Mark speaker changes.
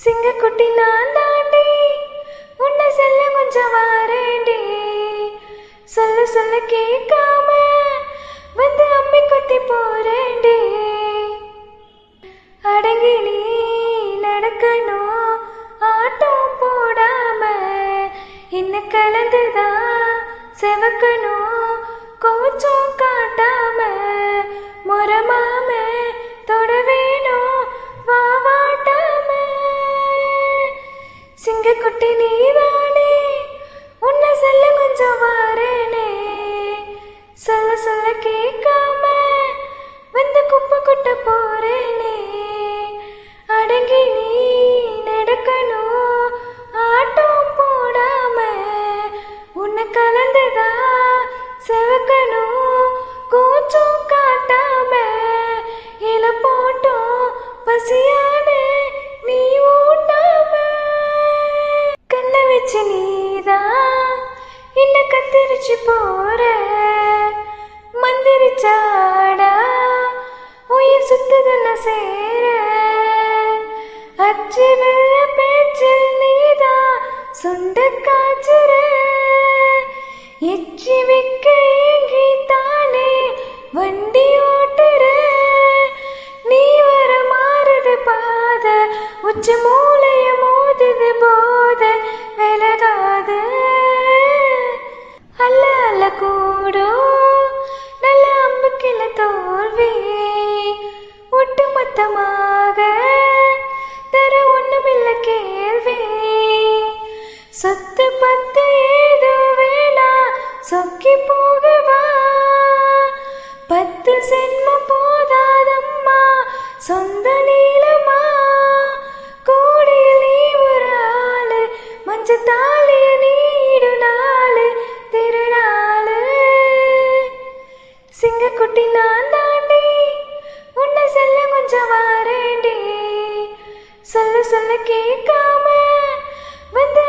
Speaker 1: சிங்கக்குட்டி நான் தாண்டி உன்னை செல்ல கொஞ்சம் வாரேண்டி. சொல்ல சொல்ல கேட்காம வந்து அம்மி கொத்தி போறேண்டி. அடங்கி நீ நடக்கணும் ஆட்டம் போடாம, என்ன கலந்துதான் செவக்கணும் கோச்சம் காட்டாம. முறமாம தொட வேணும் வாவாட்டாம. சிங்கக்குட்டி நீதானே உன்னை செல்ல கொஞ்சம் வாரேனே. சொல்ல சொல்ல கேட்காம வந்து குப்பை கொட்ட போறேனே. அடங்கி நீ நடக்கணும் ஆட்டம் போடாம, உன்னை கலந்துதான் செவக்கணும் கூச்சம் காட்டாம. இல போட்டும் பசியான நீ ஊட்டாம. கண்ணை வச்சு நீதான் என்ன கத்திரிச்சு போற. மந்திரிச்சாடா உயிர் சுத்துதல்ல சேர. அச்சு வெள்ள பேச்சில் நீதான் சொந்த காய்ச்சற. எச்சி வைக்க ஏங்கி தானே வண்டி ஓட்டுற. நீ வர மாறுது பாத, உச்ச மூளைய மோதுது போத விலகாது. அல்ல அல்ல கூடும் நல்ல அம்புக்கில தோல்வி. ஒட்டு மொத்தமாக தர ஒண்ணுமில்ல கேள்வி. சொத்து பத்து ஏதோ வேணா சொக்கி போகவா. 10 சென்மம் போதாதம்மா சொந்த நீளமா. கோடியில் நீ ஒரு ஆளு, மஞ்ச தாலிய நீடு நாளு திருநாளு. சிங்கக்குட்டி நான் தாண்டி உன்னை செல்ல கொஞ்சம் வாரேண்டி. சொல்ல சொல்ல கேட்காம வந்து